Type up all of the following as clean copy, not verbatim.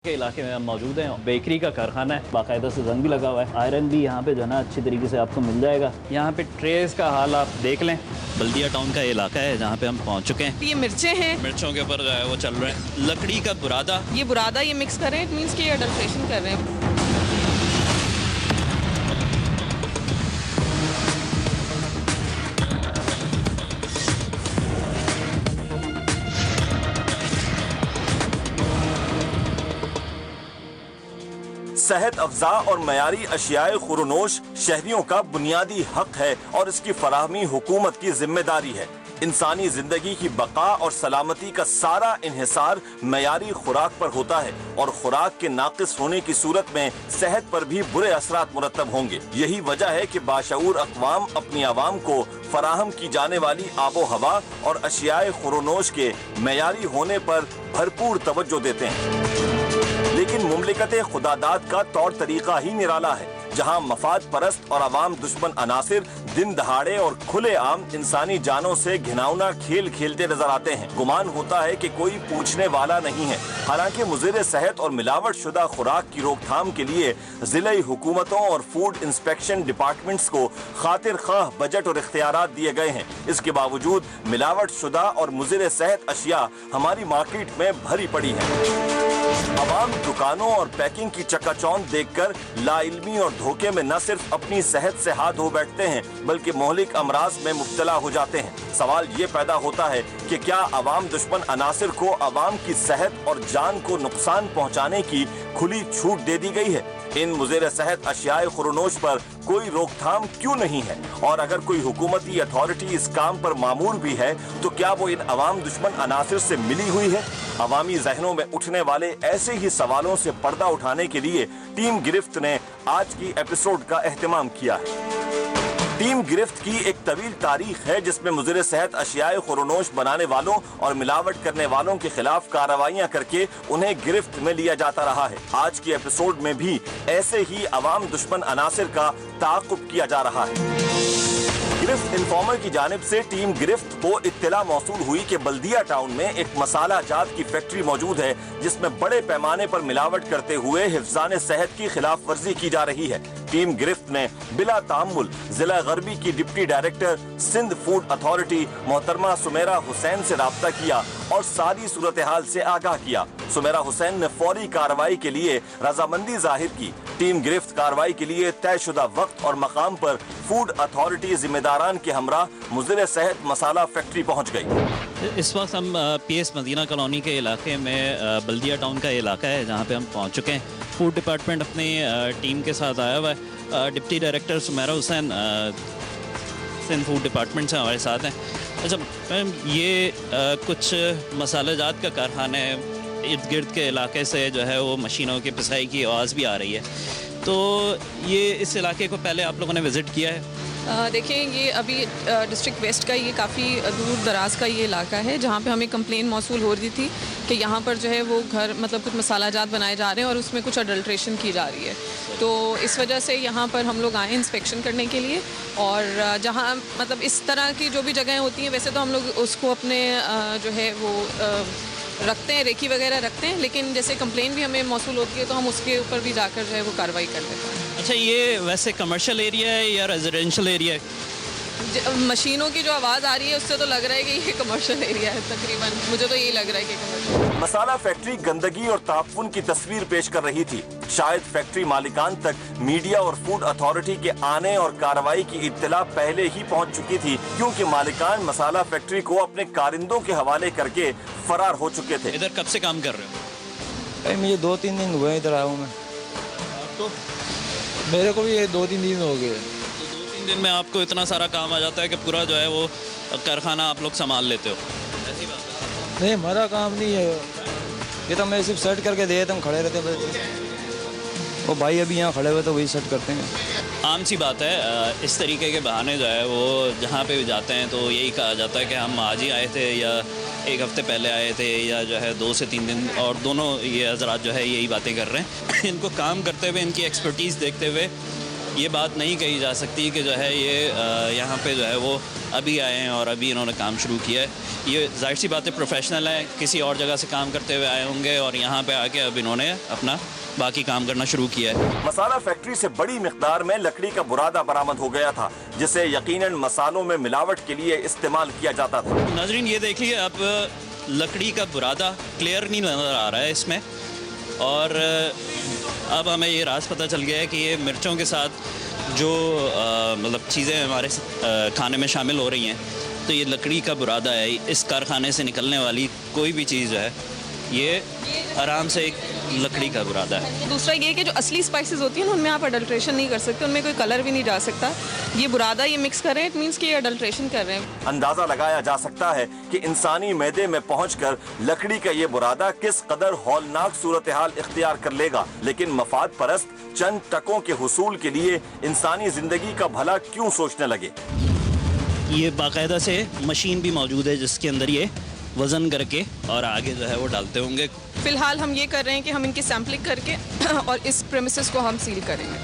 के इलाके में हम मौजूद हैं। बेकरी का कारखाना है, बाकायदा से जंग भी लगा हुआ है। आयरन भी यहाँ पे जो है ना अच्छी तरीके से आपको मिल जाएगा। यहाँ पे ट्रेस का हाल आप देख लें। बल्दिया टाउन का इलाका है जहाँ पे हम पहुँच चुके हैं। ये मिर्चें हैं, मिर्चों के ऊपर जो है वो चल रहे हैं। लकड़ी का बुरादा, ये बुरादा ये मिक्स कर रहे हैं, इट मीन्स कि ये अडल्ट्रेशन कर रहे हैं। सेहत अफजा और मयारी अशियाए खुरनोश शहरियों का बुनियादी हक है और इसकी फराहमी हुकूमत की जिम्मेदारी है। इंसानी जिंदगी की बका और सलामती का सारा इन्हिसार मयारी खुराक पर होता है और खुराक के नाकिस होने की सूरत में सेहत पर भी बुरे असरात मुरतब होंगे। यही वजह है कि बाशऊर अक़वाम अपनी आवाम को फराहम की जाने वाली आबो हवा और अशियाए खुरनोश के मयारी होने पर भरपूर तवज्जो देते हैं। लेकिन मुमलिकत खुदादाद का तौर तरीका ही निराला है, जहां मफाद परस्त और अवाम दुश्मन अनासिर दिन दहाड़े और खुले आम इंसानी जानों से घिनौना खेल खेलते नजर आते हैं। गुमान होता है कि कोई पूछने वाला नहीं है। हालांकि मुज़िर सेहत और मिलावट शुदा खुराक की रोकथाम के लिए जिले हुकूमतों और फूड इंस्पेक्शन डिपार्टमेंट्स को खातिर खाह बजट और इख्तियारात दिए गए हैं। इसके बावजूद मिलावट शुदा और मुज़िर सेहत अशिया हमारी मार्केट में भरी पड़ी है। अवाम दुकानों और पैकिंग की चकाचौंध देखकर लाइल्मी और धोखे में न सिर्फ अपनी सेहत से हाथ धो बैठते हैं बल्कि मोहलिक अमराज में मुब्तला हो जाते हैं। सवाल ये पैदा होता है कि क्या अवाम दुश्मन अनासिर को अवाम की सेहत और जान को नुकसान पहुंचाने की खुली छूट दे दी गई है? इन मुज़िर सेहत अशियाए खुरनोश पर कोई रोकथाम क्यों नहीं है? और अगर कोई हुकूमती अथॉरिटी इस काम पर मामूर भी है तो क्या वो इन अवाम दुश्मन अनासिर से मिली हुई है? अवामी जहनों में उठने वाले ऐसे ही सवालों से पर्दा उठाने के लिए टीम गिरफ्त ने आज की एपिसोड का एहतमाम किया है। टीम गिरफ्त की एक तवील तारीख है जिसमें मुज़िर सेहत अशियाए खुरनोश बनाने वालों और मिलावट करने वालों के खिलाफ कार्रवाइयां करके उन्हें गिरफ्त में लिया जाता रहा है। आज की एपिसोड में भी ऐसे ही अवाम दुश्मन अनासिर का ताक़ुब किया जा रहा है। गिरफ्त इन्फॉर्मर की जानिब से टीम गिरफ्त को इत्तला मौसूल हुई कि बल्दिया टाउन में एक मसाला जात की फैक्ट्री मौजूद है जिसमें बड़े पैमाने पर मिलावट करते हुए हिफ्ज़ान सेहत की खिलाफ वर्जी की जा रही है। टीम गिरफ्त ने बिला तामुल जिला गरबी की deputy director Sindh food authority मोहतरमा सुमेरा हुसैन से राब्ता किया और सारी सूरत हाल से आगाह किया। सुमेरा हुसैन ने फौरी कार्रवाई के लिए रजामंदी जाहिर की। टीम गिरफ्त कार्रवाई के लिए तयशुदा वक्त और मकाम पर फूड अथॉरिटी जिम्मेदारान के हमरा मुज़िर सेहत मसाला फैक्ट्री पहुँच गई। इस वक्त हम PS मदीना कॉलोनी के इलाके में बल्दिया टाउन का इलाका है जहाँ पे हम पहुँच चुके हैं। फूड डिपार्टमेंट अपनी टीम के साथ आया हुआ है। Deputy director Sumera Hussain Sindh food department से हमारे साथ हैं। अच्छा मैम, ये कुछ मसाला जात का कारखाना है, इर्द गिर्द के इलाके से जो है वो मशीनों की पिसाई की आवाज़ भी आ रही है, तो ये इस इलाके को पहले आप लोगों ने विज़िट किया है? देखिए, ये अभी डिस्ट्रिक्ट वेस्ट का ये काफ़ी दूर दराज का ये इलाका है जहाँ पे हमें कंप्लेन मौसूल हो रही थी कि यहाँ पर जो है वो घर मतलब कुछ मसाला जात बनाए जा रहे हैं और उसमें कुछ अडल्ट्रेशन की जा रही है। तो इस वजह से यहाँ पर हम लोग आए इंस्पेक्शन करने के लिए। और जहाँ मतलब इस तरह की जो भी जगहें होती हैं वैसे तो हम लोग उसको अपने जो है वो रखते हैं, रेकी वगैरह रखते हैं, लेकिन जैसे कंप्लेन भी हमें मौसूल होती है तो हम उसके ऊपर भी जाकर जो है वो कार्रवाई कर देते हैं। अच्छा, ये वैसे कमर्शियल एरिया है या रेजिडेंशियल एरिया है? मशीनों की जो आवाज़ आ रही है उससे तो लग रहा है कि ये कमर्शियल एरिया है तकरीबन, मुझे तो यही लग रहा है कि कमर्शियल। मसाला फैक्ट्री गंदगी और ताफुन की तस्वीर पेश कर रही थी। शायद फैक्ट्री मालिकान तक मीडिया और फूड अथॉरिटी के आने और कार्रवाई की इत्तला पहले ही पहुंच चुकी थी, क्योंकि मालिकान मसाला फैक्ट्री को अपने कारिंदों के हवाले करके फरार हो चुके थे। इधर कब से काम कर रहे हो? मुझे 2-3 दिन हुए इधर आया हूँ मैं। तो मेरे को भी ये 2-3 दिन हो गए। 2-3 दिन में आपको इतना सारा काम आ जाता है कि पूरा जो है वो कारखाना आप लोग संभाल लेते हो? ऐसी बात है? नहीं, हमारा काम नहीं है ये, तो मैं सिर्फ सेट करके दे देता हूँ, खड़े रहते बस। वो भाई अभी यहाँ खड़े हुए तो वही सेट करते हैं। आम सी बात है, इस तरीके के बहाने जो है वो जहाँ पे भी जाते हैं तो यही कहा जाता है कि हम आज ही आए थे या एक हफ़्ते पहले आए थे या जो है 2 से 3 दिन, और दोनों ये हजरात जो है यही बातें कर रहे हैं। इनको काम करते हुए, इनकी एक्सपर्टीज़ देखते हुए ये बात नहीं कही जा सकती कि जो है ये यहाँ पे जो है वो अभी आए हैं और अभी इन्होंने काम शुरू किया है। ये जाहिर सी बात है प्रोफेशनल है, किसी और जगह से काम करते हुए आए होंगे और यहाँ पे आके अब इन्होंने अपना बाकी काम करना शुरू किया है। मसाला फैक्ट्री से बड़ी मिकदार में लकड़ी का बुरादा बरामद हो गया था, जिसे यकीनन मसालों में मिलावट के लिए इस्तेमाल किया जाता था। नाजरीन ये देखिए, अब लकड़ी का बुरादा क्लियर नहीं नज़र आ रहा है इसमें, और अब हमें ये राज पता चल गया है कि ये मिर्चों के साथ जो मतलब चीज़ें हमारे खाने में शामिल हो रही हैं, तो ये लकड़ी का बुरादा है। इस कारखाने से निकलने वाली कोई भी चीज़ है ये आराम से एक लकड़ी का बुरादा है। दूसरा ये कि जो असली स्पाइसेस होती हैं ना, उनमें आप अडल्ट्रेशन नहीं कर सकते, उनमें कोई कलर भी नहीं जा सकता। ये बुरादा ये मिक्स कर रहे हैं, इट मीन्स कि ये अडल्ट्रेशन कर रहे हैं। अंदाजा लगाया जा सकता है कि इंसानी मैदे में पहुंचकर लकड़ी का ये बुरादा किस कदर हौलनाक सूरत हाल इख्तियार कर लेगा, लेकिन मफाद परस्त चंद टकों के हुसूल के लिए इंसानी जिंदगी का भला क्यों सोचने लगे। ये बाकायदा से मशीन भी मौजूद है जिसके अंदर ये वज़न करके और आगे जो है वो डालते होंगे। फिलहाल हम ये कर रहे हैं कि हम इनकी सैम्पलिंग करके और इस प्रेमिसेस को हम सील करेंगे।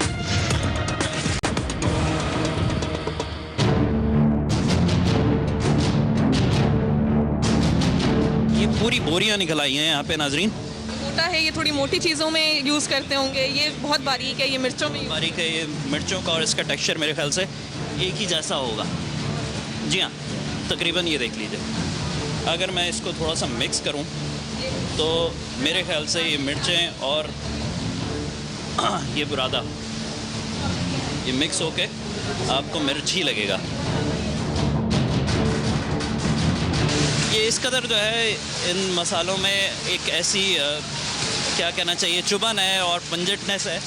ये पूरी बोरियां निकल आई हैं यहाँ पे नाजरीन। मोटा है, ये थोड़ी मोटी चीज़ों में यूज़ करते होंगे, ये बहुत बारीक है, ये मिर्चों में बारीक है। ये मिर्चों का और इसका टेक्सचर मेरे ख्याल से एक ही जैसा होगा। जी हाँ, तकरीबन ये देख लीजिए। अगर मैं इसको थोड़ा सा मिक्स करूं तो मेरे ख्याल से ये मिर्चें और ये बुरादा ये मिक्स होके आपको मिर्च ही लगेगा। ये इस कदर जो है इन मसालों में एक ऐसी क्या कहना चाहिए चुभन है और पंजटनेस है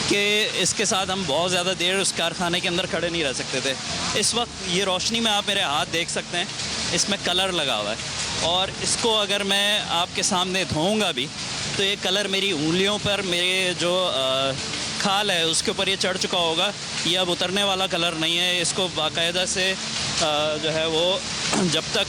कि इसके साथ हम बहुत ज़्यादा देर उस कारखाने के अंदर खड़े नहीं रह सकते थे। इस वक्त ये रोशनी में आप मेरे हाथ देख सकते हैं, इसमें कलर लगा हुआ है, और इसको अगर मैं आपके सामने धोऊंगा भी तो ये कलर मेरी उंगलियों पर, मेरे जो खाल है उसके ऊपर ये चढ़ चुका होगा। ये अब उतरने वाला कलर नहीं है। इसको बाकायदा से जो है वो जब तक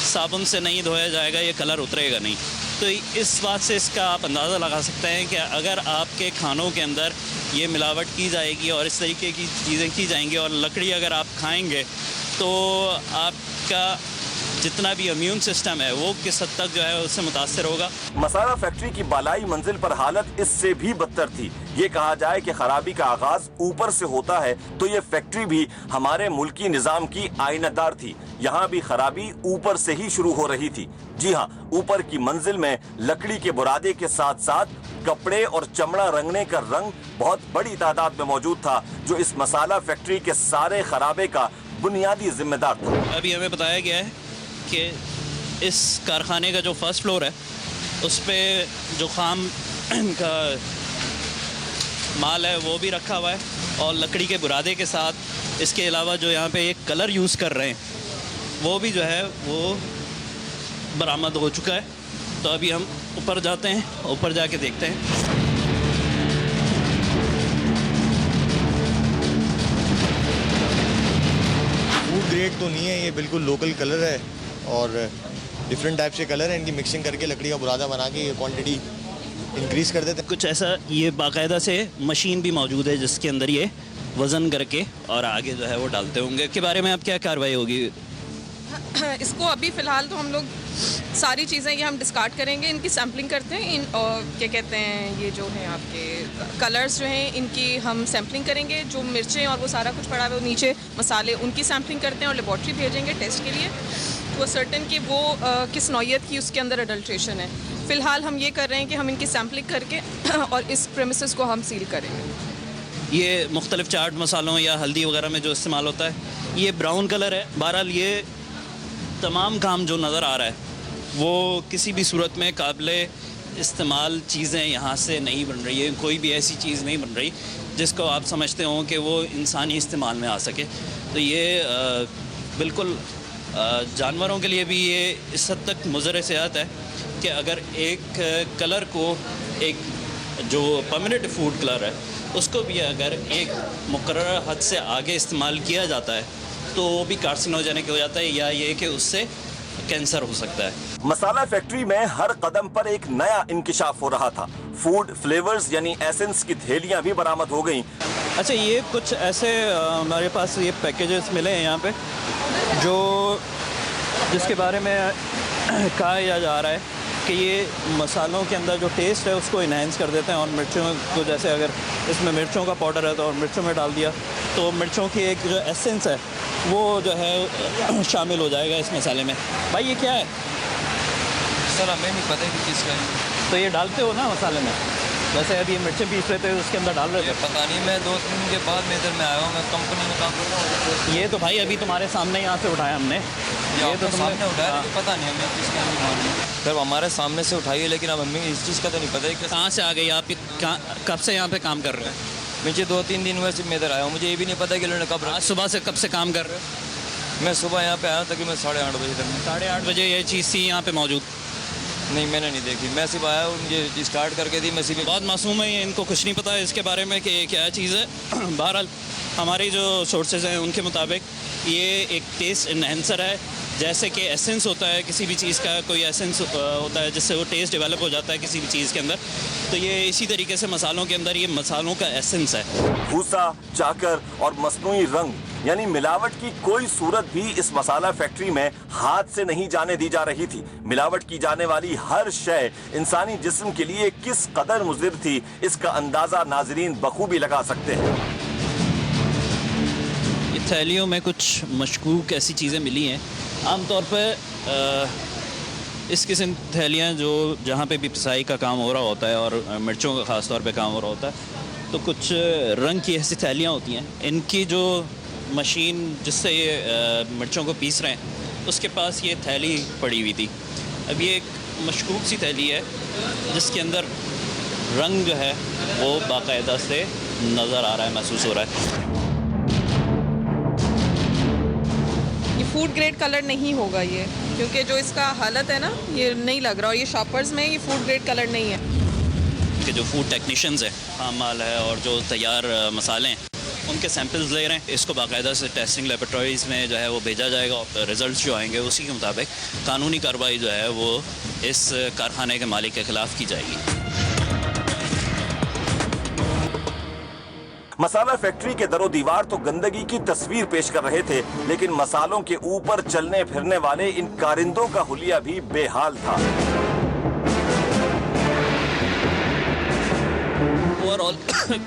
साबुन से नहीं धोया जाएगा ये कलर उतरेगा नहीं। तो इस बात से इसका आप अंदाज़ा लगा सकते हैं कि अगर आपके खानों के अंदर ये मिलावट की जाएगी और इस तरीके की चीज़ें की जाएंगी और लकड़ी अगर आप खाएंगे तो आपका जितना भी इम्यून सिस्टम है वो किस हद तक जो है उससे मुतासर होगा। मसाला फैक्ट्री की बालाई मंजिल पर हालत इससे भी बदतर थी। ये कहा जाए कि खराबी का आगाज ऊपर से होता है तो ये फैक्ट्री भी हमारे मुल्की निजाम की आईनादार थी। यहाँ भी खराबी ऊपर से ही शुरू हो रही थी। जी हाँ, ऊपर की मंजिल में लकड़ी के बुरादे के साथ साथ कपड़े और चमड़ा रंगने का रंग बहुत बड़ी तादाद में मौजूद था, जो इस मसाला फैक्ट्री के सारे खराबे का बुनियादी जिम्मेदार था। अभी हमें बताया गया है कि इस कारखाने का जो फर्स्ट फ्लोर है उस पे जो खाम का माल है वो भी रखा हुआ है, और लकड़ी के बुरादे के साथ इसके अलावा जो यहाँ पे एक कलर यूज़ कर रहे हैं वो भी जो है वो बरामद हो चुका है। तो अभी हम ऊपर जाते हैं, ऊपर जाके देखते हैं। फूड ग्रेड तो नहीं है, ये बिल्कुल लोकल कलर है और डिफरेंट टाइप से कलर है। इनकी मिक्सिंग करके लकड़ी का बुरादा बना के ये क्वांटिटी इंक्रीज़ कर देते हैं। कुछ ऐसा ये बाकायदा से मशीन भी मौजूद है जिसके अंदर ये वज़न करके और आगे जो है वो डालते होंगे। के बारे में अब क्या कार्रवाई होगी? इसको अभी फ़िलहाल तो हम लोग सारी चीज़ें ये हम डिस्कार्ड करेंगे, इनकी सैम्पलिंग करते हैं। इन क्या कहते हैं ये जो है आपके कलर्स जो हैं इनकी हम सैम्पलिंग करेंगे। जो मिर्चें और वो सारा कुछ पड़ा हुआ है नीचे मसाले, उनकी सैम्पलिंग करते हैं और लेबॉर्ट्री भेजेंगे टेस्ट के लिए, वो सर्टन कि वो किस नौइयत की उसके अंदर अडल्ट्रेशन है। फ़िलहाल हम ये कर रहे हैं कि हम इनकी सैम्पलिंग करके और इस प्रेमिसेस को हम सील करेंगे। ये मुख्तलिफ चाट मसालों या हल्दी वगैरह में जो इस्तेमाल होता है, ये ब्राउन कलर है। बहरहाल ये तमाम काम जो नज़र आ रहा है वो किसी भी सूरत में काबिले इस्तेमाल चीज़ें यहाँ से नहीं बन रही है। कोई भी ऐसी चीज़ नहीं बन रही जिसको आप समझते हो कि वो इंसानी इस्तेमाल में आ सके। तो ये बिल्कुल जानवरों के लिए भी ये इस हद तक मुज़र सेहत है कि अगर एक कलर को, एक जो परमानेंट फूड कलर है उसको भी अगर एक मुकर्रर हद से आगे इस्तेमाल किया जाता है तो वो भी कार्सिनोजेनिक हो जाता है, या ये कि उससे कैंसर हो सकता है। मसाला फैक्ट्री में हर कदम पर एक नया इंकिशाफ हो रहा था। फूड फ्लेवर्स यानी एसेंस की थैलियां भी बरामद हो गईं। अच्छा, ये कुछ ऐसे हमारे पास ये पैकेजेस मिले हैं यहाँ पे जिसके बारे में कहा जा रहा है कि ये मसालों के अंदर जो टेस्ट है उसको इन्हेंस कर देते हैं, और मिर्चों को जैसे अगर इसमें मिर्चों का पाउडर है तो और मिर्चों में डाल दिया तो मिर्चों की एक जो एसेंस है वो जो है शामिल हो जाएगा इस मसाले में। भाई ये क्या है? सर हमें नहीं पता कि किसका है। तो ये डालते हो ना मसाले में, जैसे अभी ये मिर्चें पीस रहे थे उसके अंदर डाल रहे थे? पता नहीं, मैं 2-3 दिन के बाद मैं इधर में आया हूँ, मैं कंपनी में काम कर रहा हूँ। ये तो भाई अभी तुम्हारे सामने यहाँ से उठाया हमने, ये तो सामने उठाया, लेकिन पता नहीं हमें किसका नहीं मालूम। सर हमारे सामने से उठाइए, लेकिन अब हमें इस चीज़ का तो नहीं पता है कि कहाँ से आ गई आप? कब से यहाँ पे काम कर रहे हैं? मुझे 2-3 दिन वैसे मैं इधर आया हूँ, मुझे ये भी नहीं पता कि लोगों ने कब। आज सुबह से कब से काम कर रहे हो? मैं सुबह यहाँ पे आया हूँ तकरीबन 8:30 बजे तक। 8:30 बजे ये चीज़ थी यहाँ पे मौजूद? नहीं, मैंने नहीं देखी, मैं सिर्फ आया हूँ, मुझे स्टार्ट करके दी, मैं सिर्फ। बहुत मासूम है, इनको कुछ नहीं पता है इसके बारे में कि क्या चीज़ है। बहरहाल हमारी जो सोर्सेज हैं उनके मुताबिक ये एक टेस्ट इन्हेंसर है, जैसे कि एसेंस होता है किसी भी चीज़ का, कोई एसेंस होता है जिससे वो टेस्ट डेवलप हो जाता है किसी भी चीज़ के अंदर, तो ये इसी तरीके से मसालों के अंदर ये मसालों का एसेंस है। भूसा, चाकर और मस्नूई रंग यानी मिलावट की कोई सूरत भी इस मसाला फैक्ट्री में हाथ से नहीं जाने दी जा रही थी। मिलावट की जाने वाली हर शय इंसानी जिस्म के लिए किस कदर मुज़िर थी, इसका अंदाजा नाजरीन बखूबी लगा सकते हैं। ये थैलियों में कुछ मशकूक ऐसी चीज़ें मिली हैं। आमतौर पर इस किस्म थैलियाँ जो जहाँ पे भी पिसाई का काम हो रहा होता है और मिर्चों का ख़ास तौर पे काम हो रहा होता है, तो कुछ रंग की ऐसी थैलियाँ होती हैं। इनकी जो मशीन जिससे ये मिर्चों को पीस रहे हैं उसके पास ये थैली पड़ी हुई थी। अब ये एक मशकूक सी थैली है जिसके अंदर रंग जो है वो बाकायदा से नज़र आ रहा है, महसूस हो रहा है। ये फूड ग्रेड कलर नहीं होगा ये, क्योंकि जो इसका हालत है ना ये नहीं लग रहा, और ये शॉपर्स में ये फूड ग्रेड कलर नहीं है। कि जो फूड टेक्नीशियंस हैं, खाम माल है और जो तैयार मसाले हैं, उनके सैंपल्स ले रहे हैं। इसको बाकायदा से टेस्टिंग लेबोरेटरीज़ में जो है वो भेजा जाएगा, और रिज़ल्ट जो आएंगे उसी के मुताबिक कानूनी कार्रवाई जो है वो इस कारखाने के मालिक के ख़िलाफ़ की जाएगी। मसाला फैक्ट्री के दरो दीवार तो गंदगी की तस्वीर पेश कर रहे थे, लेकिन मसालों के ऊपर चलने फिरने वाले इन कारिंदों का हुलिया भी बेहाल था। ओवरऑल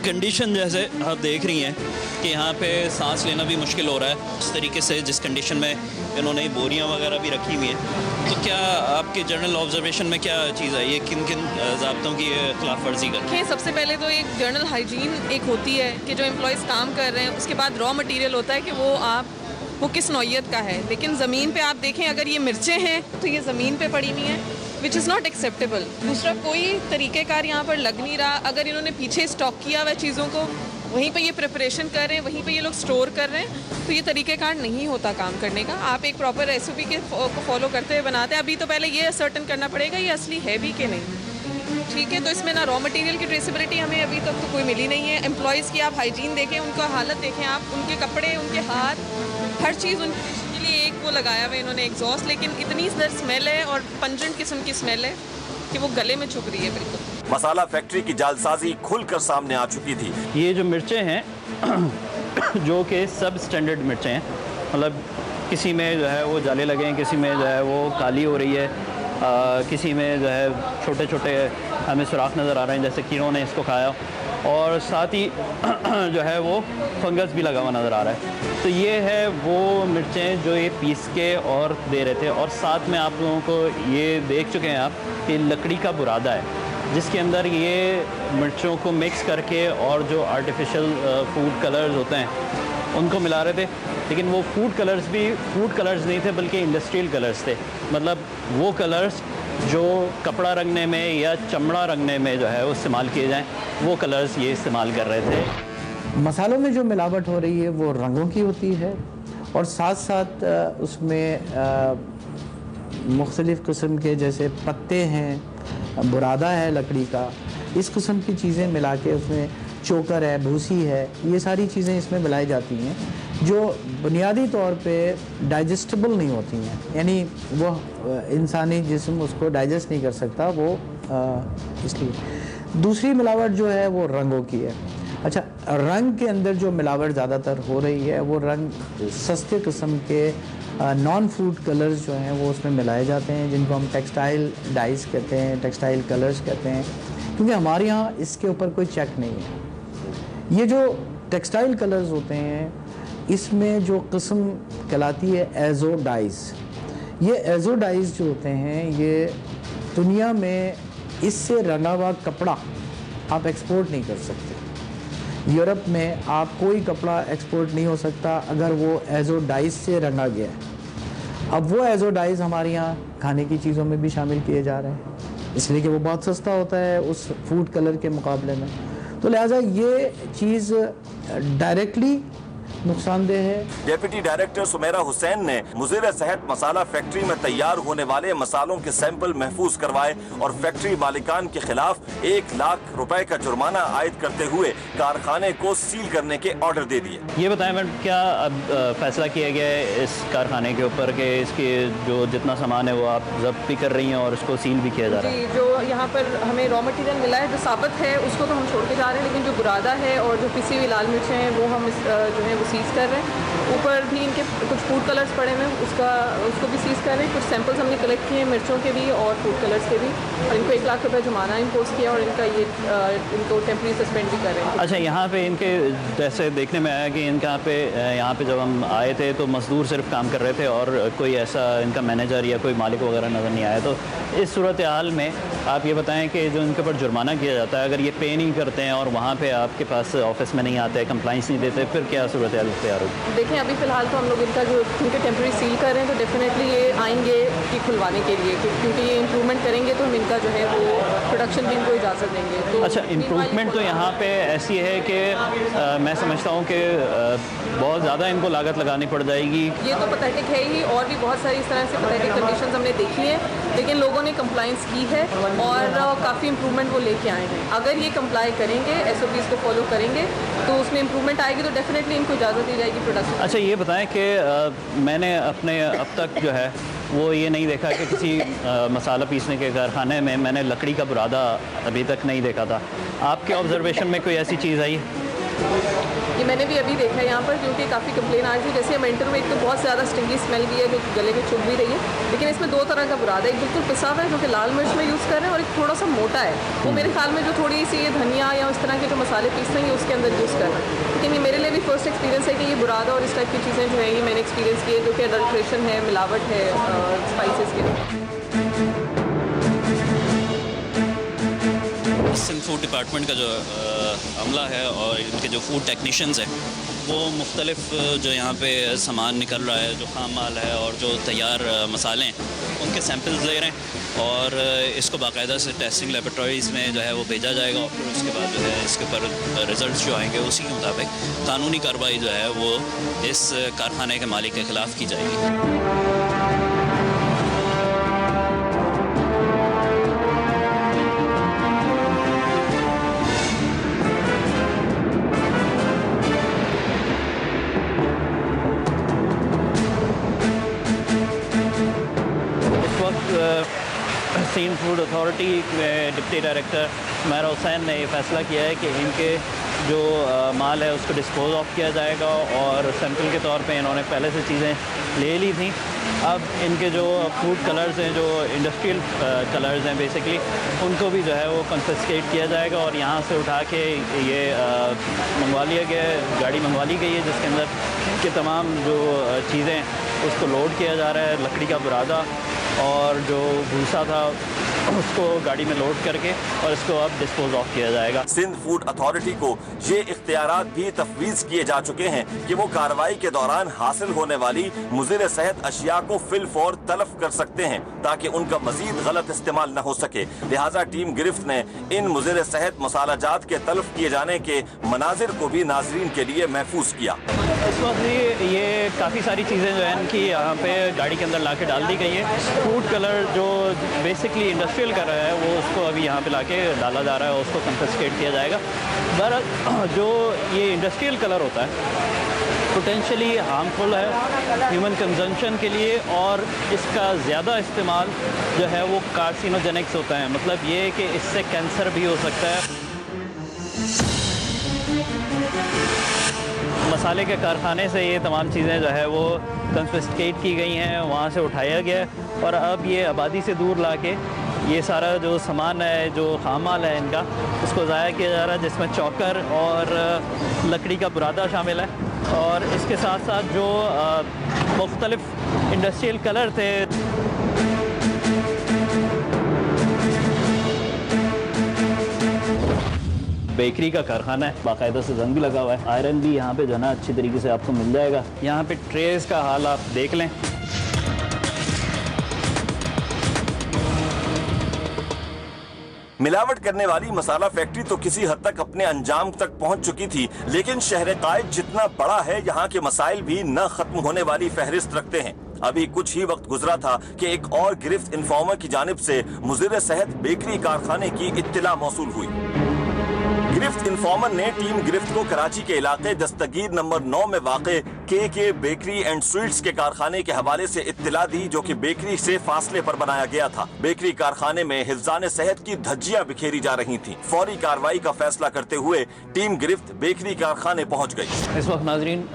कंडीशन जैसे आप देख रही हैं कि यहाँ पे सांस लेना भी मुश्किल हो रहा है इस तरीके से, जिस कंडीशन में इन्होंने बोरियाँ वगैरह भी रखी हुई हैं। तो क्या आपके जर्नल ऑब्जर्वेशन में क्या चीज़ है, ये किन किन ज़ाब्तों की खिलाफ वर्जी का? सबसे पहले तो एक जर्नल हाइजीन एक होती है कि जो एम्प्लॉयज़ काम कर रहे हैं, उसके बाद रॉ मटेरियल होता है कि वो किस नौइयत का है। लेकिन ज़मीन पे आप देखें, अगर ये मिर्चें हैं तो ये ज़मीन पे पड़ी हुई हैं, विच इज़ नॉट एक्सेप्टेबल। दूसरा कोई तरीक़ेकार यहाँ पर लग नहीं रहा। अगर इन्होंने पीछे स्टॉक किया हुआ चीज़ों को, वहीं पे ये प्रिपरेशन कर रहे हैं, वहीं पे ये लोग स्टोर कर रहे हैं, तो ये तरीक़ेकार नहीं होता काम करने का। आप एक प्रॉपर SOP को फॉलो करते हुए बनाते हैं। अभी तो पहले ये सर्टन करना पड़ेगा ये असली है भी कि नहीं, ठीक है। तो इसमें ना रॉ मटेरियल की ट्रेसेबिलिटी हमें अभी तक तो कोई मिली नहीं है। एम्प्लॉयज़ की आप हाइजीन देखें, उनका हालत देखें आप, उनके कपड़े, उनके हाथ, हर चीज़ उनके लिए एक वो लगाया हुआ है इन्होंने एग्जॉस्ट, लेकिन इतनी स्मेल है और पंजेंट किस्म की स्मेल है कि वो गले में चुभ रही है बिल्कुल। मसाला फैक्ट्री की जालसाजी खुलकर सामने आ चुकी थी। ये जो मिर्चें हैं जो कि सब स्टैंडर्ड मिर्चें हैं, मतलब किसी में जो है वो जाले लगे हैं, किसी में जो है वो काली हो रही है, किसी में जो है छोटे छोटे हमें सुराख नज़र आ रहे हैं जैसे कीड़ों ने इसको खाया, और साथ ही जो है वो फंगस भी लगा हुआ नज़र आ रहा है। तो ये है वो मिर्चें जो ये पीस के और दे रहे थे। और साथ में आप लोगों को ये देख चुके हैं आप कि लकड़ी का बुरादा है जिसके अंदर ये मिर्चों को मिक्स करके और जो आर्टिफिशियल फूड कलर्स होते हैं उनको मिला रहे थे। लेकिन वो फूड कलर्स भी फूड कलर्स नहीं थे बल्कि इंडस्ट्रियल कलर्स थे, मतलब वो कलर्स जो कपड़ा रंगने में या चमड़ा रंगने में जो है वो इस्तेमाल किए जाएं, वो कलर्स ये इस्तेमाल कर रहे थे। मसालों में जो मिलावट हो रही है वो रंगों की होती है, और साथ साथ उसमें मुख्तलिफ़ किस्म के जैसे पत्ते हैं, बुरादा है लकड़ी का, इस किस्म की चीज़ें मिला के उसमें चोकर है, भूसी है, ये सारी चीज़ें इसमें मिलाई जाती हैं, जो बुनियादी तौर पे डाइजेस्टेबल नहीं होती हैं, यानी वो इंसानी जिस्म उसको डाइजेस्ट नहीं कर सकता, वो इसलिए। दूसरी मिलावट जो है वो रंगों की है। अच्छा, रंग के अंदर जो मिलावट ज़्यादातर हो रही है वो रंग सस्ते किस्म के नॉन फूड कलर्स जो हैं वो उसमें मिलाए जाते हैं, जिनको हम टेक्सटाइल डाइज कहते हैं, टेक्सटाइल कलर्स कहते हैं, क्योंकि हमारे यहाँ इसके ऊपर कोई चेक नहीं है। ये जो टेक्सटाइल कलर्स होते हैं इसमें जो किस्म कहलाती है एजो डाइज, ये एजो डाइज जो होते हैं ये दुनिया में इससे रंगा हुआ कपड़ा आप एक्सपोर्ट नहीं कर सकते। यूरोप में आप कोई कपड़ा एक्सपोर्ट नहीं हो सकता अगर वो एजोडाइज से रंगा गया है। अब वो एजोडाइज हमारे यहाँ खाने की चीज़ों में भी शामिल किए जा रहे हैं, इसलिए कि वो बहुत सस्ता होता है उस फूड कलर के मुकाबले में, तो लिहाजा ये चीज़ डायरेक्टली नुकसानदेह है। डेप्यूटी डायरेक्टर सुमेरा हुसैन ने मुज़िर सेहत मसाला फैक्ट्री में तैयार होने वाले मसालों के सैंपल महफूज करवाए और फैक्ट्री मालिकान के खिलाफ 1 लाख रुपए का जुर्माना आयद करते हुए कारखाने को सील करने के ऑर्डर दे दिए। ये बताएं मैडम, क्या अब फैसला किया गया है इस कारखाने के ऊपर कि इसके जो जितना सामान है वो आप जब्त भी कर रही हैं और उसको सील भी किया जा रहा है? जी, जो यहाँ पर हमें रॉ मटेरियल मिला है जो साबित है उसको तो हम छोड़ के जा रहे हैं, लेकिन जो बुरादा है और जो पिसी हुई लाल मिर्चें हैं वो हम जो है वो सीज़ कर रहे हैं। ऊपर भी इनके कुछ फूड कलर्स पड़े हुए हैं, उसको भी सीज़ कर रहे हैं। कुछ सैंपल्स हमने कलेक्ट किए हैं मिर्चों के भी और फूड कलर्स के भी, और इनको 1 लाख रुपए जुर्माना इम्पोज किया और इनको टेम्परेरी सस्पेंड भी कर रहे हैं। अच्छा, यहाँ पे इनके जैसे देखने में आया कि इनके यहाँ पे जब हम आए थे तो मजदूर सिर्फ काम कर रहे थे और कोई ऐसा इनका मैनेजर या कोई मालिक वगैरह नज़र नहीं आया। तो इस सूरत हाल में आप ये बताएं कि जो इनके ऊपर जुर्माना किया जाता है, अगर ये पे नहीं करते हैं और वहाँ पे आपके पास ऑफिस में नहीं आते, कंप्लाइंस नहीं देते, फिर क्या सूरत हाल तैयार होगी? देखिए, अभी फ़िलहाल तो हम लोग इनका जो क्योंकि टेम्परेरी सील कर रहे हैं तो डेफिनेटली ये आएंगे कि खुलवाने के लिए, क्योंकि ये इम्प्रूवमेंट करेंगे तो हम इनका जो है वो प्रोडक्शन भी इनको इजाज़त देंगे। तो अच्छा, इम्प्रूवमेंट तो यहाँ पे ऐसी है कि मैं समझता हूँ कि बहुत ज़्यादा इनको लागत लगानी पड़ जाएगी। ये तो पथेटिक है ही, और भी बहुत सारी इस तरह से पथेटिक कंडीशंस हमने देखी है, लेकिन लोगों ने कंप्लाइंस की है और काफ़ी इम्प्रूवमेंट वो लेके आए हैं। अगर ये कंप्लाई करेंगे, SOPs को फॉलो करेंगे तो उसमें इम्प्रूवमेंट आएगी, तो डेफिनेटली इनको इजाज़त दी जाएगी प्रोडक्शन। अच्छा, ये बताएं कि मैंने अपने अब तक जो है वो ये नहीं देखा कि किसी मसाला पीसने के कारखाने में मैंने लकड़ी का बुरादा अभी तक नहीं देखा था। आपके ऑब्जर्वेशन में कोई ऐसी चीज़ आई? ये मैंने भी अभी देखा है यहाँ पर, क्योंकि काफ़ी कंप्लेन आ रही थी। जैसे हम एंटर में, एक तो बहुत ज़्यादा स्टिंगी स्मेल भी है जो गले के चुभ भी रही है, लेकिन इसमें 2 तरह का बुरादा है। एक बिल्कुल पिसा हुआ है जो कि लाल मिर्च में यूज़ कर रहे हैं, और एक थोड़ा सा मोटा है, वो मेरे ख्याल में जो थोड़ी सी ये धनिया या उस तरह के जो मसाले पीसते हैं उसके अंदर यूज़ कर रहे हैं। लेकिन ये मेरे लिए भी फर्स्ट एक्सपीरियंस है कि ये बुरादा और इस टाइप की चीज़ें जो है ये मैंने एक्सपीरियंस की है, जो कि अडल्ट्रेशन है, मिलावट है स्पाइसेस के। सिंध फूड डिपार्टमेंट का जो अमला है और इनके जो फूड टेक्नीशियंस हैं वो मुख्तलिफ जो यहाँ पे सामान निकल रहा है, जो खाम माल है और जो तैयार मसाले हैं उनके सैंपल्स ले रहे हैं और इसको बाकायदा से टेस्टिंग लेबोरेटरीज़ में जो है वो भेजा जाएगा और फिर उसके बाद जो है इसके ऊपर रिज़ल्ट जो आएंगे उसी के मुताबिक कानूनी कार्रवाई जो है वो इस कारखाने के मालिक के ख़िलाफ़ की जाएगी। सिंध फूड अथॉरिटी में डिप्टी डायरेक्टर सुमेरा हुसैन ने ये फ़ैसला किया है कि इनके जो माल है उसको डिस्पोज ऑफ किया जाएगा और सैंपल के तौर पे इन्होंने पहले से चीज़ें ले ली थी। अब इनके जो फूड कलर्स हैं, जो इंडस्ट्रियल कलर्स हैं बेसिकली, उनको भी जो है वो कन्फिस्केट किया जाएगा और यहाँ से उठा के ये मंगवा लिया गया है, गाड़ी मंगवा ली गई है जिसके अंदर के तमाम जो चीज़ें उसको लोड किया जा रहा है। लकड़ी का बुरादा और जो भूसा था उसको गाड़ी में लोड करके और इसको अब डिस्पोज ऑफ किया जाएगा। सिंध फूड अथॉरिटी को ये इख्तियारात भी तफवीज़ किए जा चुके हैं कि वो कार्रवाई के दौरान हासिल होने वाली मुज़िर सेहत अशिया को फिलफौर तलफ कर सकते हैं ताकि उनका मजीद गलत इस्तेमाल न हो सके। लिहाजा टीम गिरफ्त ने इन मुज़िर सेहत मसालाजात के तलफ किए जाने के मनाजिर को भी नाजरीन के लिए महफूज किया। इस वक्त ये काफ़ी सारी चीज़ें जो है इनकी यहाँ पे गाड़ी के अंदर ला के डाल दी गई है। फूड कलर जो बेसिकली इंडस्ट्रियल कर रहा है वो उसको अभी यहाँ पे लाके डाला जा रहा है और उसको कन्फिस्केट किया जाएगा। बहरहाल जो ये इंडस्ट्रियल कलर होता है पोटेंशली हार्मफुल है ह्यूमन कंजम्पशन के लिए, और इसका ज़्यादा इस्तेमाल जो है वो कार्सिनोजेनिक्स होता है। मतलब ये कि इससे कैंसर भी हो सकता है। मसाले के कारखाने से ये तमाम चीज़ें जो है वो कंफिस्केट की गई हैं, वहाँ से उठाया गया है और अब ये आबादी से दूर ला के ये सारा जो सामान है, जो खाम माल है इनका, उसको ज़ाया किया जा रहा है, जिसमें चौकर और लकड़ी का बुरादा शामिल है। और इसके साथ साथ जो मुख्तलिफ इंडस्ट्रियल कलर थे, बेकरी का कारखाना है, बाकायदा से जंग भी लगा हुआ है। आयरन भी यहाँ पे जो है ना अच्छी तरीके से आपको मिल जाएगा। यहाँ पे ट्रेस का हाल आप देख लें। मिलावट करने वाली मसाला फैक्ट्री तो किसी हद तक अपने अंजाम तक पहुंच चुकी थी, लेकिन शहर कायद जितना बड़ा है, यहाँ के मसाइल भी न खत्म होने वाली फहरिस्त रखते हैं। अभी कुछ ही वक्त गुजरा था कि एक और गिरफ्त इन्फॉर्मर की जानिब से मुज़िर सेहत बेकरी कारखाने की इत्तिला मौसूल हुई। गिरफ्त इन्फॉर्मर ने टीम गिरफ्त को कराची के इलाके दस्तगीर नंबर 9 में वाक़े के बेकरी एंड स्वीट्स के कारखाने के हवाले से इत्तिला दी, जो कि बेकरी से फासले पर बनाया गया था। बेकरी कारखाने में हिफ्ज़ान सेहत की धज्जियां बिखेरी जा रही थीं। फौरी कार्रवाई का फैसला करते हुए टीम गिरफ्त बेकरी कारखाने पहुंच गई। इस वक्त नाजरीन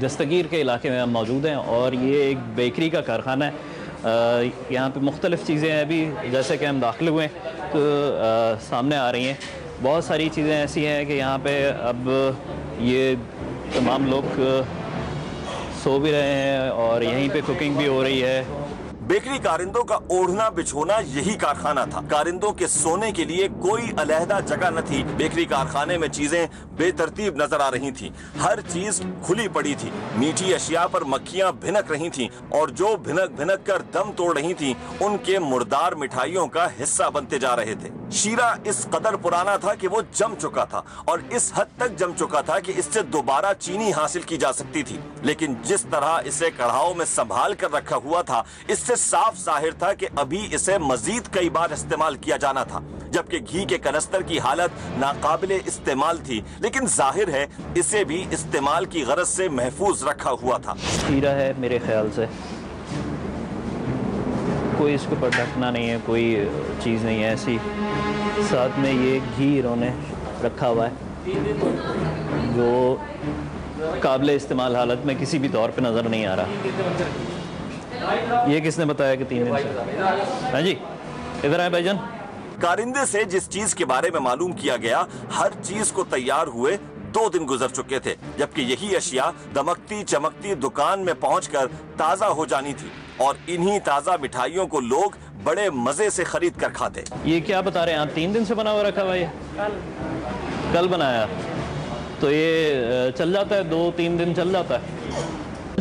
दस्तगीर के इलाके में हम मौजूद हैं और ये एक बेकरी का कारखाना है। यहाँ पे मुख्तलिफ चीज़ें अभी जैसे कि हम दाखिल हुए तो सामने आ रही हैं। बहुत सारी चीज़ें ऐसी हैं कि यहाँ पे अब ये तमाम लोग सो भी रहे हैं और यहीं पे कुकिंग भी हो रही है। बेकरी कारिंदों का ओढ़ना बिछोना यही कारखाना था। कारिंदों के सोने के लिए कोई अलहदा जगह न थी। बेकरी कारखाने में चीजें बेतरतीब नजर आ रही थी। हर चीज खुली पड़ी थी। मीठी अशिया पर मक्खियां भिनक रही थीं और जो भिनक भिनक कर दम तोड़ रही थीं, उनके मुर्दार मिठाइयों का हिस्सा बनते जा रहे थे। शीरा इस कदर पुराना था कि वो जम चुका था और इस हद तक जम चुका था कि इससे दोबारा चीनी हासिल की जा सकती थी, लेकिन जिस तरह इसे कढ़ाओ में संभाल कर रखा हुआ था, इससे साफ जाहिर था कि अभी इसे मजीद कई बार इस्तेमाल किया जाना था। जबकि घी के कनस्तर की हालत नाकाबिले इस्तेमाल थी, लेकिन जाहिर है इसे भी इस्तेमाल की गरज से महफूज रखा हुआ था। शीरा है, मेरे ख्याल से कोई इसके ऊपर ढकना नहीं है, कोई चीज़ नहीं है ऐसी। साथ में ये घी इन्होंने रखा हुआ है जो काबिले इस्तेमाल हालत में किसी भी तौर पे नज़र नहीं आ रहा। ये किसने बताया कि 3 दिन से? हाँ जी, इधर आए भाईजान। कारिंदे से जिस चीज के बारे में मालूम किया गया, हर चीज को तैयार हुए 2 दिन गुजर चुके थे, जबकि यही अशिया दमकती चमकती दुकान में पहुंचकर ताजा हो जानी थी और इन्हीं ताजा मिठाइयों को लोग बड़े मजे से खरीद कर खाते। ये क्या बता रहे हैं आप? 3 दिन से बना हुआ रखा हुआ? ये कल बनाया तो ये चल जाता है, 2-3 दिन चल जाता है।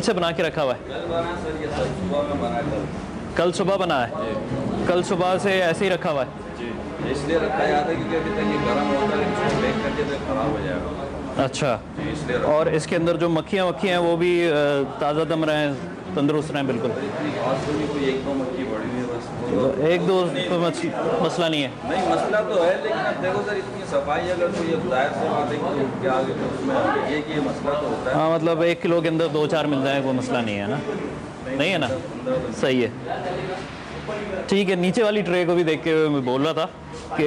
से बना के रखा हुआ है? कल सुबह बना है। कल सुबह से ऐसे ही रखा हुआ है। इसलिए रखा जाता है क्योंकि अभी तक ये गर्म होता है, इसको बेक करके तो खराब हो जाएगा। अच्छा, और इसके अंदर जो मक्खियाँ हैं वो भी ताज़ा दम रहे हैं, तंदुरुस्त रहे बिल्कुल? इतनी खास तो नहीं, कोई 1-2 मक्खी बड़ी हुई है बस। 1-2 तो मसला नहीं है। नहीं, मसला तो है, लेकिन अब देखो सर, इतनी सफाई अगर कोई जाहिर से बात है कि क्या आगे तो उसमें ये कि ये मसला तो होता है। हाँ, मतलब 1 किलो के अंदर 2-4 मिल जाए वो मसला नहीं है ना? नहीं है ना? सही है, ठीक है। नीचे वाली ट्रे को भी देख के मैं बोल रहा था कि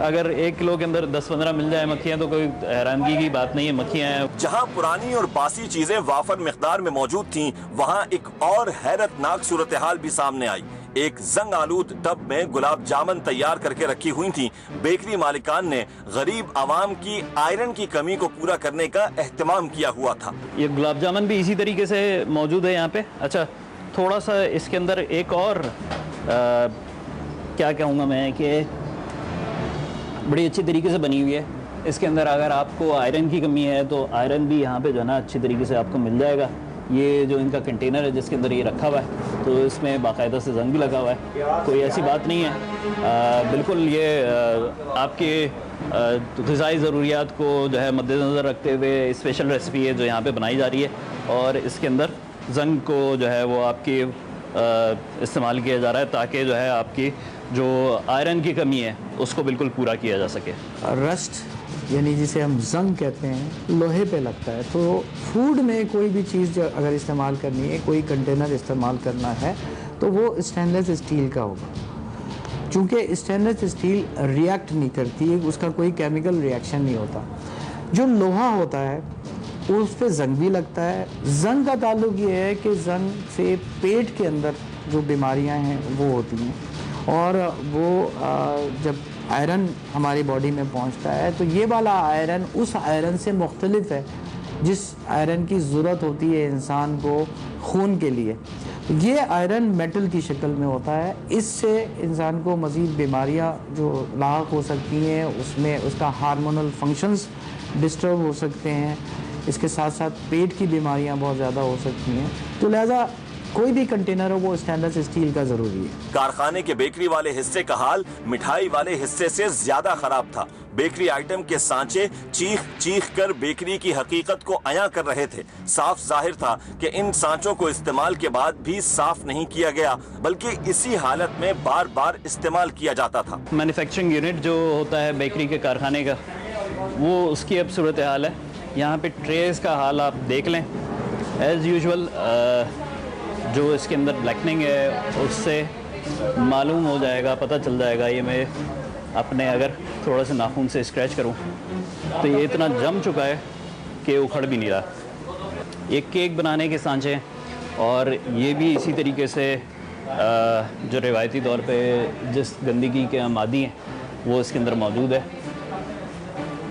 अगर 1 किलो के अंदर 10-15 मिल जाए मक्खियाँ तो कोई हैरानगी की बात नहीं है। मक्खियाँ हैं। जहां पुरानी और बासी चीजें वाफर मिकदार में मौजूद थीं, वहां एक और हैरतनाक सूरत हाल भी सामने आई। एक जंग आलूद टब में गुलाब जामुन तैयार करके रखी हुई थी। बेकरी मालिकान ने गरीब आवाम की आयरन की कमी को पूरा करने का एहतमाम किया हुआ था। ये गुलाब जामुन भी इसी तरीके से मौजूद है यहाँ पे? अच्छा, थोड़ा सा इसके अंदर एक और क्या कहूँगा मैं कि बड़ी अच्छी तरीके से बनी हुई है। इसके अंदर अगर आपको आयरन की कमी है तो आयरन भी यहाँ पे जो है ना अच्छी तरीके से आपको मिल जाएगा। ये जो इनका कंटेनर है जिसके अंदर ये रखा हुआ है, तो इसमें बाकायदा से जंग भी लगा हुआ है, कोई ऐसी बात नहीं है। बिल्कुल ये आपके ग़िज़ाई ज़रूरियात को जो है मद्देनज़र रखते हुए स्पेशल रेसिपी है जो यहाँ पे बनाई जा रही है और इसके अंदर जंग को जो है वो आपकी इस्तेमाल किया जा रहा है ताकि जो है आपकी जो आयरन की कमी है उसको बिल्कुल पूरा किया जा सके। रस्ट यानी जिसे हम जंग कहते हैं, लोहे पे लगता है। तो फूड में कोई भी चीज़ अगर इस्तेमाल करनी है, कोई कंटेनर इस्तेमाल करना है, तो वो स्टेनलेस स्टील का होगा। चूँकि स्टेनलेस स्टील रिएक्ट नहीं करती, उसका कोई केमिकल रिएक्शन नहीं होता। जो लोहा होता है उस पर जंग भी लगता है। जंग का ताल्लुक ये है कि जंग से पेट के अंदर जो बीमारियां हैं वो होती हैं, और वो जब आयरन हमारी बॉडी में पहुंचता है तो ये वाला आयरन उस आयरन से मुख्तलिफ है जिस आयरन की ज़रूरत होती है इंसान को खून के लिए। ये आयरन मेटल की शक्ल में होता है। इससे इंसान को मज़ीद बीमारियां जो लाहक हो सकती हैं, उसमें उसका हार्मोनल फंक्शंस डिस्टर्ब हो सकते हैं। इसके साथ साथ पेट की बीमारियां बहुत ज़्यादा हो सकती हैं। तो लिहाजा कोई भी कंटेनर हो वो स्टेनलेस स्टील का ज़रूरी है। कारखाने के बेकरी वाले हिस्से का हाल मिठाई वाले हिस्से से ज्यादा खराब था। बेकरी आइटम के सांचे चीख चीख कर बेकरी की हकीकत को अया कर रहे थे। साफ जाहिर था कि इन सांचों को इस्तेमाल के बाद भी साफ नहीं किया गया, बल्कि इसी हालत में बार बार इस्तेमाल किया जाता था। मैन्युफैक्चरिंग यूनिट जो होता है बेकरी के कारखाने का, वो उसकी अब सूरत हाल है। यहाँ पे ट्रेस का हाल आप देख लें। एज़ यूजुअल जो इसके अंदर ब्लैकनिंग है उससे मालूम हो जाएगा, पता चल जाएगा। ये मैं अपने अगर थोड़ा सा नाखून से स्क्रैच करूं तो ये इतना जम चुका है कि उखड़ भी नहीं रहा। ये केक बनाने के सांचे हैं, और ये भी इसी तरीके से जो रिवायती तौर पे जिस गंदगी के हम आदी हैं वो इसके अंदर मौजूद है।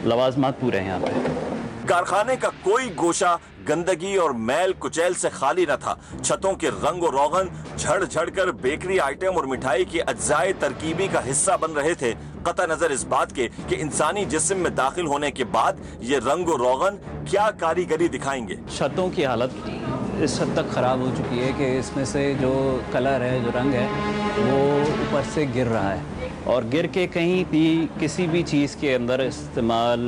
लवाजमात पूरे हैं यहाँ पे। कारखाने का कोई गोशा गंदगी और मैल कुचैल से खाली न था। छतों के रंग और रोगन झड़ झड़ कर बेकरी आइटम और मिठाई के अज्जाए तरकीबी का हिस्सा बन रहे थे, कता नजर इस बात के कि इंसानी जिस्म में दाखिल होने के बाद ये रंग और रोगन क्या कारीगरी दिखाएंगे। छतों की हालत इस हद तक ख़राब हो चुकी है कि इसमें से जो कलर है, जो रंग है, वो ऊपर से गिर रहा है, और गिर के कहीं भी किसी भी चीज़ के अंदर इस्तेमाल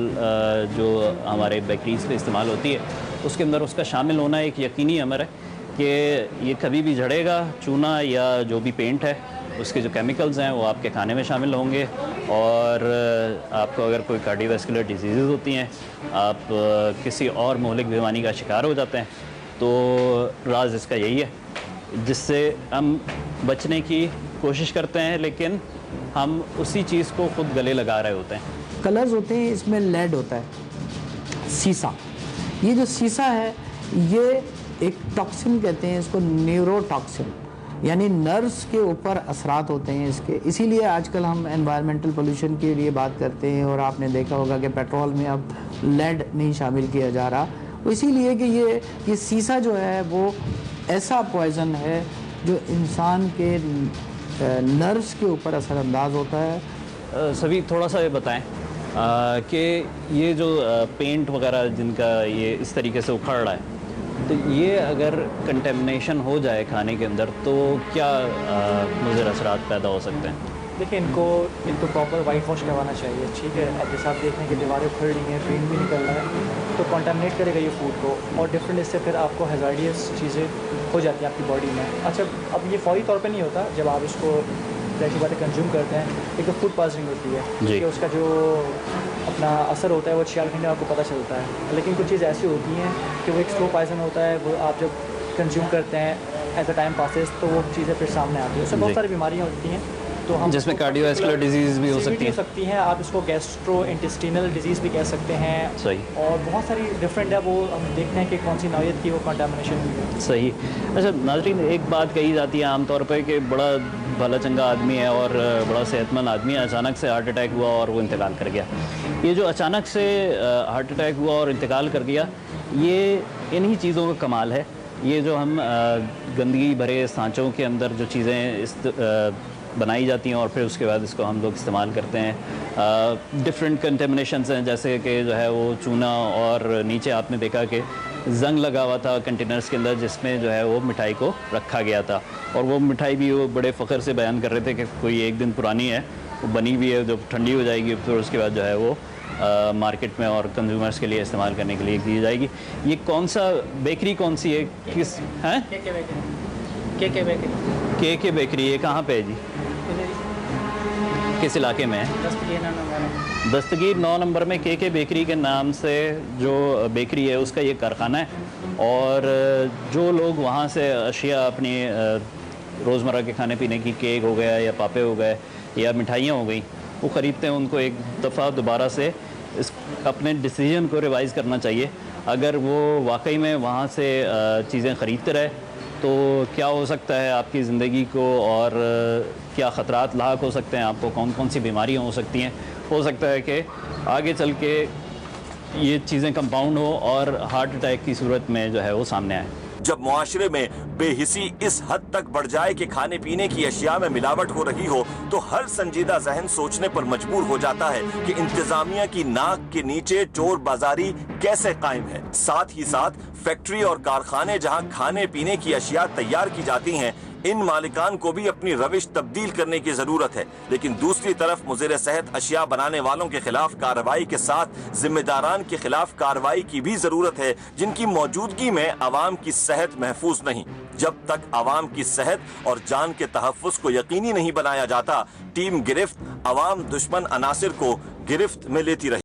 जो हमारे बेकरीज पे इस्तेमाल होती है उसके अंदर उसका शामिल होना एक यकीनी अमर है कि ये कभी भी झड़ेगा। चूना या जो भी पेंट है उसके जो केमिकल्स हैं वो आपके खाने में शामिल होंगे, और आपको अगर कोई कार्डियोवैस्कुलर डिजीज़ होती हैं, आप किसी और मोहलिक बीमारी का शिकार हो जाते हैं। तो राज इसका यही है, जिससे हम बचने की कोशिश करते हैं, लेकिन हम उसी चीज़ को खुद गले लगा रहे होते हैं। कलर्स होते हैं, इसमें लेड होता है, सीसा। ये जो सीसा है ये एक टॉक्सिन कहते हैं इसको, न्यूरोटॉक्सिन, यानी नर्व्स के ऊपर असरात होते हैं इसके। इसीलिए आजकल हम एनवायरमेंटल पोल्यूशन के लिए बात करते हैं, और आपने देखा होगा कि पेट्रोल में अब लेड नहीं शामिल किया जा रहा, इसीलिए कि ये सीसा जो है वो ऐसा पॉइज़न है जो इंसान के नर्व्स के ऊपर असरअंदाज होता है। सभी थोड़ा सा ये बताएं कि ये जो पेंट वगैरह जिनका ये इस तरीके से उखड़ रहा है, तो ये अगर कंटेमिनेशन हो जाए खाने के अंदर तो क्या मुज़र असरात पैदा हो सकते हैं? देखिए, इनको प्रॉपर वाइट वॉश करवाना चाहिए, ठीक है। अब जैसे आप देख रहे हैं कि दीवारें उखड़ रही हैं, पेंट भी निकल रहा है, तो कॉन्टामिनेट करेगा ये फूड को, और डिफरेंट इससे फिर आपको हैज़ार्डियस चीज़ें हो जाती हैं आपकी बॉडी में। अच्छा, अब ये फौरी तौर पे नहीं होता, जब आप इसको जैसी बातें कंज्यूम करते हैं, एक तो फूड पॉइजनिंग होती है कि उसका जो अपना असर होता है वो 46 घंटे में आपको पता चलता है। लेकिन कुछ चीज़ ऐसी होती हैं कि वो एक स्लो पॉइजन होता है, वो आप जब कंज्यूम करते हैं एज अ टाइम पासेस तो वो चीज़ें फिर सामने आती हैं। उससे बहुत सारी बीमारियाँ होती हैं, तो हम जिसमें कार्डियोवैस्कुलर डिजीज़ भी हो सकती हैं। आप इसको गैस्ट्रो इंटेस्टिनल डिजीज़ भी कह सकते हैं। सही। और बहुत सारी डिफरेंट है, वो हम देखते हैं कि कौन सी नौयत की वो कंटामिनेशन हुई है। सही। अच्छा नाज़रीन, एक बात कही जाती है आमतौर पर कि बड़ा भला चंगा आदमी है और बड़ा सेहतमंद आदमी है, अचानक से हार्ट अटैक हुआ और वो इंतकाल कर गया। ये जो अचानक से हार्ट अटैक हुआ और इंतकाल कर गया, ये इन्हीं चीज़ों का कमाल है। ये जो हम गंदगी भरे सांचों के अंदर जो चीज़ें बनाई जाती हैं और फिर उसके बाद इसको हम लोग इस्तेमाल करते हैं, डिफरेंट कंटेमिनेशंस हैं, जैसे कि जो है वो चूना, और नीचे आपने देखा कि जंग लगा हुआ था कंटेनर्स के अंदर जिसमें जो है वो मिठाई को रखा गया था, और वो मिठाई भी वो बड़े फ़ख्र से बयान कर रहे थे कि कोई एक दिन पुरानी है, वो बनी हुई है, जब ठंडी हो जाएगी फिर उसके बाद जो है वो मार्केट में और कंज्यूमर्स के लिए इस्तेमाल करने के लिए दी जाएगी। ये कौन सा बेकरी कौन सी है, किस हैं? के बेकरी। ये कहाँ पे है जी? किस इलाके में है? दस्तगीर 9 नंबर में के बेकरी के नाम से जो बेकरी है उसका ये कारखाना है और जो लोग वहाँ से अशिया अपनी रोज़मर्रा के खाने पीने की, केक हो गया या पापे हो गए या मिठाइयाँ हो गई, वो ख़रीदते हैं, उनको एक दफ़ा दोबारा से इस अपने डिसीजन को रिवाइज़ करना चाहिए। अगर वो वाकई में वहाँ से चीज़ें ख़रीदते रहे तो क्या हो सकता है आपकी ज़िंदगी को और क्या ख़तरात लाक हो सकते हैं, आपको कौन कौन सी बीमारियाँ हो सकती हैं। हो सकता है कि आगे चल के ये चीज़ें कंपाउंड हो और हार्ट अटैक की सूरत में जो है वो सामने आए। जब मुआशरे में बेहिसी इस हद तक बढ़ जाए कि खाने पीने की अशिया में मिलावट हो रही हो तो हर संजीदा जहन सोचने पर मजबूर हो जाता है कि इंतजामिया की नाक के नीचे चोर बाजारी कैसे कायम है। साथ ही साथ फैक्ट्री और कारखाने जहां खाने पीने की अशिया तैयार की जाती हैं, इन मालिकान को भी अपनी रविश तब्दील करने की जरूरत है। लेकिन दूसरी तरफ मुज़िर सेहत अशिया बनाने वालों के खिलाफ कार्रवाई के साथ जिम्मेदारान के खिलाफ कार्रवाई की भी जरूरत है, जिनकी मौजूदगी में आवाम की सेहत महफूज नहीं। जब तक आवाम की सेहत और जान के तहफ़्फ़ुज़ को यकीनी नहीं बनाया जाता, टीम गिरफ्त आवाम दुश्मन अनासिर को गिरफ्त में लेती रही।